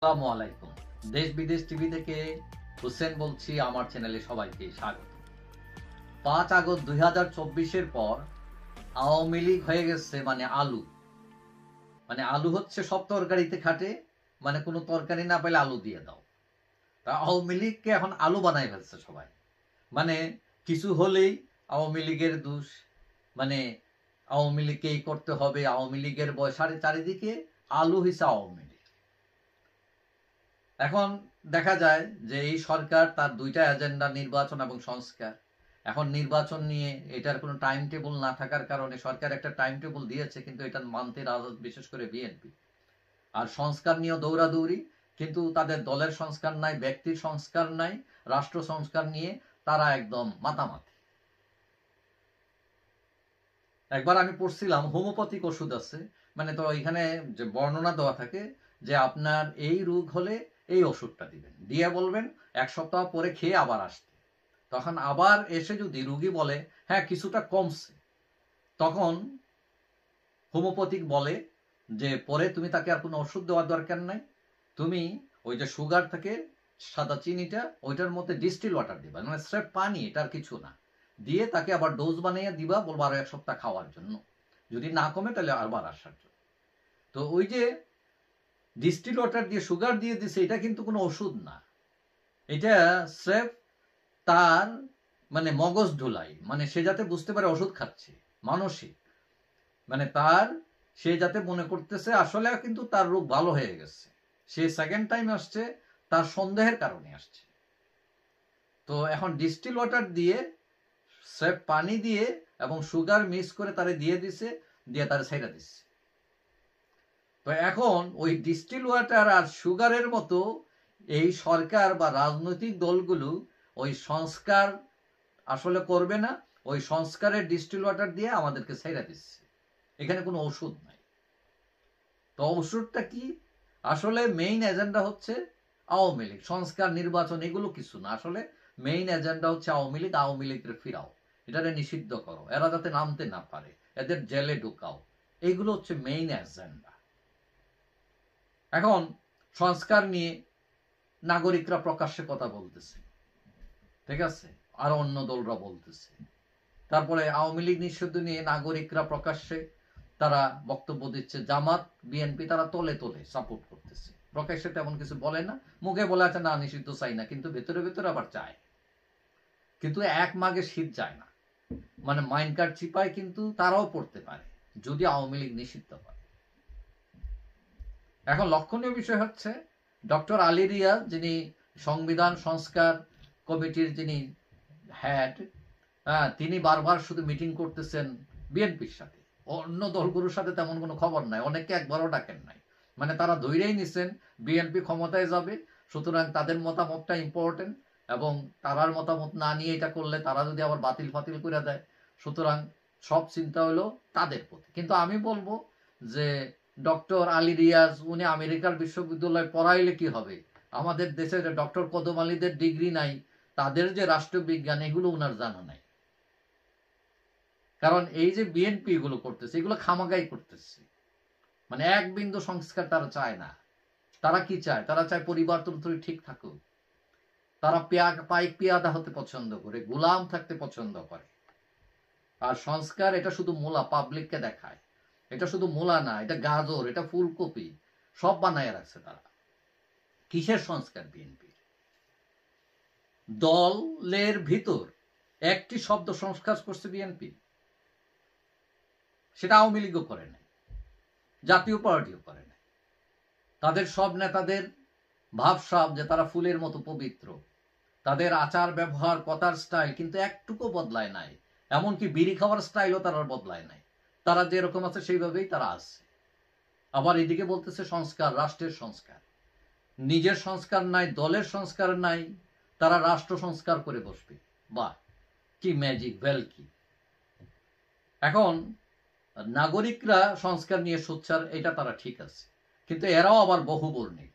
আসসালামু আলাইকুম। দেশ বিদেশ টিভি থেকে হোসেন বলছি, আমার চ্যানেলে সবাইকে স্বাগত। 5 আগস্ট 2024-এর পর আওয়ামী লীগ হয়ে গেছে আলু। আলু হচ্ছে সব তরকারিতে খাটে, কোনো তরকারি না পেলে আলু দিয়ে দাও। তা আওয়ামী লীগকে এখন আলু বানাই ফেলছে সবাই। কিছু হলেই আওয়ামী লীগের দোষ, আওয়ামী লীগকেই করতে হবে, আওয়ামী লীগের বয়সারে চারিদিকে আলু হইছে আওয়ামী লীগ। এখন দেখা যায় যে এই সরকার তার দুইটা এজেন্ডা, নির্বাচন এবং সংস্কার। এখন নির্বাচন নিয়ে এটার কোনো টাইম টেবল না থাকার কারণে সরকার একটা টাইম টেবল দিয়েছে, কিন্তু এটা মানতে রাজদ, বিশেষ করে বিএনপি। আর সংস্কার নিয়ে দৌড়াদৌড়ি, কিন্তু তাদের দলের সংস্কার নাই, ব্যক্তির সংস্কার নাই, রাষ্ট্র সংস্কার নিয়ে তারা একদম মাতামাতি। একবার আমি পড়ছিলাম হোমিওপ্যাথিক ওষুধ আছে, তো এখানে যে বর্ণনা দেওয়া থাকে যে আপনার এই রোগ হলে এই ওষুধটা দিবেন, দিয়ে বলবেন 1 সপ্তাহ পরে খেয়ে আবার আসতে। তখন আবার এসে যদি রোগী বলে হ্যাঁ কিছুটা কমছে, তখন হোমিওপ্যাথিক বলে যে পরে তুমি তাকে আর কোনো ওষুধ দেওয়ার দরকার নাই, তুমি ওই যে সুগার থেকে সাদা চিনিটা ওইটার মধ্যে ডিস্টিল ওয়াটার দিবা, স্রেফ পানি, এটার কিছু না, দিয়ে তাকে আবার ডোজ বানিয়ে দিবা, বলবো আরো 1 সপ্তাহ খাওয়ার জন্য, যদি না কমে তাহলে আবার আসার জন্য। তো ওই যে ডিস্টিল ওয়াটার দিয়ে সুগার দিয়ে দিছে, এটা কিন্তু কোনো ওষুধ না, এটা স্রেফ তার মগজ ধুলাই, সে যাতে বুঝতে পারে ওষুধ খাচ্ছে, মানসিক, তার সে যাতে মনে করতেছে আসলে কিন্তু তার রোগ ভালো হয়ে গেছে, সে সেকেন্ড টাইম আসছে তার সন্দেহের কারণে আসছে। তো এখন ডিস্টিল ওয়াটার দিয়ে, স্রেফ পানি দিয়ে এবং সুগার মিক্স করে তারে দিয়ে দিছে, দিয়ে তারে ছাইড়া দিচ্ছে। তো এখন ওই ডিস্টিল ওয়াটার আর সুগারের মতো এই সরকার বা রাজনৈতিক দলগুলো ওই সংস্কার আসলে করবে না, ওই সংস্কারের ডিস্টিল ওয়াটার দিয়ে আমাদেরকে ছাইড়া দিচ্ছে, এখানে কোনো ওষুধ নাই। তো ওষুধটা কি? আসলে মেইন এজেন্ডা হচ্ছে আওয়ামী লীগ, সংস্কার, নির্বাচন এগুলো কিছু না, আসলে মেইন এজেন্ডা হচ্ছে আওয়ামী লীগ। আওয়ামী লীগের ফিরাও, এটারে নিষিদ্ধ করো, এরা যাতে নামতে না পারে, এদের জেলে ঢুকাও, এইগুলো হচ্ছে মেইন এজেন্ডা। এখন সংস্কার নিয়ে নাগরিকরা প্রকাশ্যে কথা বলতেছে, ঠিক আছে, আর অন্য দলরা বলতেছে। তারপরে আওয়ামী লীগ নিষিদ্ধ নিয়ে নাগরিকরা প্রকাশ্যে তারা বক্তব্য দিচ্ছে, জামাত, বিএনপি তারা তলে তলে সাপোর্ট করতেছে, প্রকাশ্যে তেমন কিছু বলে না, মুখে বলে আছে না নিষিদ্ধ চাই না, কিন্তু ভেতরে ভেতরে আবার চায়। কিন্তু এক মাঘে শীত যায় না, মাইন্ড কার্ড চিপায় কিন্তু তারাও পড়তে পারে যদি আওয়ামী লীগ নিষিদ্ধ করে। এখন লক্ষণীয় বিষয় হচ্ছে ডক্টর আলী রিয়াজ, যিনি সংবিধান সংস্কার কমিটির যিনি হেড, তিনি বারবার শুধু মিটিং করতেছেন বিএনপির সাথে, অন্য দলগুলোর সাথে তেমন কোনো খবর নাই, অনেককে একবারও ডাকেন নাই, তারা ধৈরেই নিছেন বিএনপি ক্ষমতায় যাবে, সুতরাং তাদের মতামতটা ইম্পর্টেন্ট, এবং তারার মতামত না নিয়ে এটা করলে তারা যদি আবার বাতিল ফাতিল করে দেয়, সুতরাং সব চিন্তা হলো তাদের প্রতি। কিন্তু আমি বলবো যে ডক্টর আলী রিয়াজ উনি আমেরিকার বিশ্ববিদ্যালয়ে পড়াইলে কি হবে, আমাদের দেশে ডক্টর কদম আলীদের ডিগ্রি নাই, তাদের যে রাষ্ট্রবিজ্ঞান এগুলো উনার জানা নাই। কারণ এই যে বিএনপি এগুলো করতেছে, এগুলো খামাগাই করতেছে, এক বিন্দু সংস্কার তারা চায় না। তারা কি চায়? তারা চায় পরিবারতন্ত্র ঠিক থাকুক, তারা পাইক পেয়াদা হতে পছন্দ করে, গোলাম থাকতে পছন্দ করে। আর সংস্কার এটা শুধু মূলা, পাবলিককে দেখায়, এটা শুধু মূলা না, এটা গাজর, এটা ফুলকপি, সব বানায় রাখছে তারা। কিসের সংস্কার? বিএনপি দলের ভিতর একটি শব্দ সংস্কার করছে বিএনপি, সেটা আওয়ামী লীগও করে নাই, জাতীয় পার্টিও করে নাই। তাদের সব নেতাদের ভাবসাব যে তারা ফুলের মতো পবিত্র, তাদের আচার ব্যবহার, কথার স্টাইল কিন্তু একটুকু বদলায় নাই, এমনকি বিড়ি খাওয়ার স্টাইলও তারা বদলায় নাই, তারা যেরকম আছে সেইভাবেই তারা আছে। আবার এদিকে বলতেছে সংস্কার, রাষ্ট্রের সংস্কার, নিজের সংস্কার নাই, দলের সংস্কার নাই, তারা রাষ্ট্র সংস্কার করে বসবে। বাহ, কি ম্যাজিক, ভেল কি! এখন নাগরিকরা সংস্কার নিয়ে সোচ্চার, এটা তারা ঠিক আছে, কিন্তু এরাও আবার বহুবর্ণিক,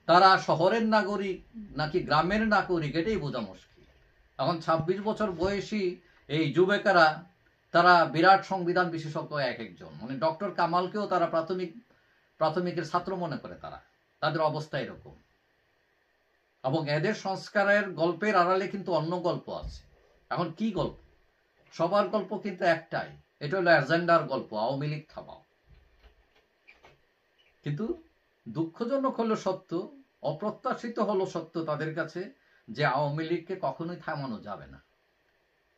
তারা শহরের নাগরিক নাকি গ্রামের নাগরিক এটাই বোঝা মুশকিল। এখন 26 বছর বয়সী এই যুবকেরা তারা বিরাট সংবিধান বিশেষজ্ঞ এক একজন, ডক্টর কামালকেও তারা প্রাথমিকের ছাত্র মনে করে, তাদের অবস্থা এরকম। এবং এদের সংস্কারের গল্পের আড়ালে কিন্তু অন্য গল্প আছে। এখন কি গল্প? সবার গল্প কিন্তু একটাই, এটা হলো এজেন্ডার গল্প, আওয়ামী লীগ থামাও। কিন্তু দুঃখজনক হলো সত্য, অপ্রত্যাশিত হলো সত্য তাদের কাছে, যে আওয়ামী লীগকে কখনোই থামানো যাবে না।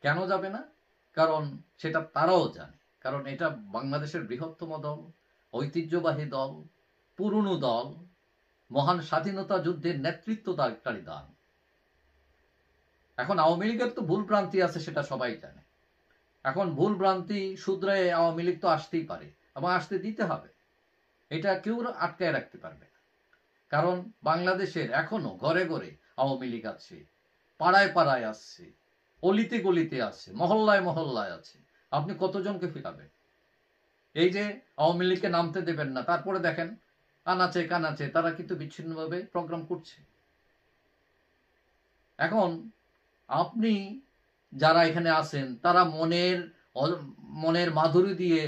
কেন যাবে না? কারণ সেটা তারাও জানে। কারণ এটা বাংলাদেশের বৃহত্তম দল, ঐতিহ্যবাহী দল, পুরনো দল, মহান স্বাধীনতা যুদ্ধের নেতৃত্বদানকারী দল। এখন আওয়ামী লীগের তো ভুল ভ্রান্তি আছে, সেটা সবাই জানে। এখন ভুল ভ্রান্তি শুধরে আওয়ামী লীগ তো আসতেই পারে এবং আসতে দিতে হবে, এটা কেউ আটকায় রাখতে পারবে না। কারণ বাংলাদেশের এখনো ঘরে ঘরে আওয়ামী লীগ আছে, পাড়ায় পাড়ায় আসছে, অলিতে গলিতে আছে, মহল্লায় মহল্লায় আছে। আপনি কতজনকে ফিরাবেন? এই যে আওয়ামী লীগকে নামতে দেবেন না, তারপরে দেখেন আনাচে কানাচে তারা কিন্তু বিচ্ছিন্নভাবে প্রোগ্রাম করছে। এখন আপনি যারা এখানে আছেন, তারা মনের মাধুরী দিয়ে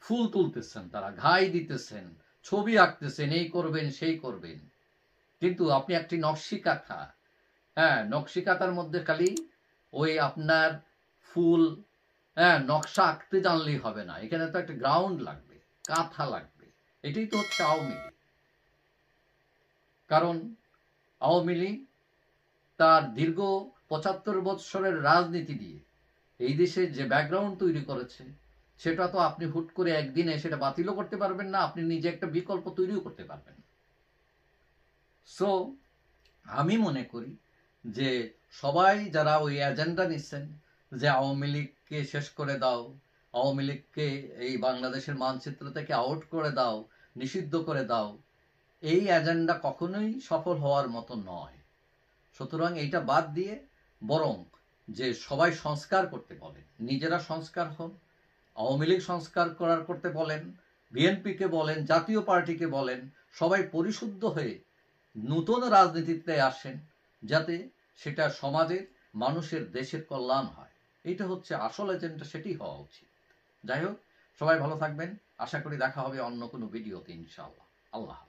ফুল তুলতেছেন, তারা ঘাই দিতেছেন, ছবি আঁকতেছেন, এই করবেন সেই করবেন। কিন্তু আপনি একটি নকশিকাঁথা, হ্যাঁ, নকশিকাঁথার মধ্যে খালি ওই আপনার ফুল, হ্যাঁ, নকশা আঁকতে জানলেই হবে না, এখানে তো একটা গ্রাউন্ড লাগবে, কাঁথা লাগবে। এটাই তো হচ্ছে আওয়ামী লীগ। কারণ আওয়ামী লীগ তার দীর্ঘ ৭৫ বৎসরের রাজনীতি দিয়ে এই দেশে যে ব্যাকগ্রাউন্ড তৈরি করেছে, সেটা তো আপনি হুট করে একদিনে সেটা বাতিলও করতে পারবেন না, আপনি নিজে একটা বিকল্প তৈরিও করতে পারবেন না। সো আমি মনে করি যে সবাই যারা ওই এজেন্ডা নিচ্ছেন যে আওয়ামী লীগকে শেষ করে দাও, আওয়ামী লীগকে এই বাংলাদেশের মানচিত্র থেকে আউট করে দাও, নিষিদ্ধ করে দাও, এই এজেন্ডা কখনোই সফল হওয়ার মতো নয়। সুতরাং এইটা বাদ দিয়ে বরং যে সবাই সংস্কার করতে বলেন, নিজেরা সংস্কার হন, আওয়ামী লীগ সংস্কার করতে বলেন, বিএনপিকে বলেন, জাতীয় পার্টিকে বলেন, সবাই পরিশুদ্ধ হয়ে নতুন রাজনীতিতে আসেন, যাতে সেটা সমাজের, মানুষের, দেশের কল্যাণ হয়। এটা হচ্ছে আসল এজেন্ডা, সেটি হওয়া উচিত। যাই হোক, সবাই ভালো থাকবেন। আশা করি দেখা হবে অন্য কোনো ভিডিওতে, ইনশাআল্লাহ। আল্লাহ।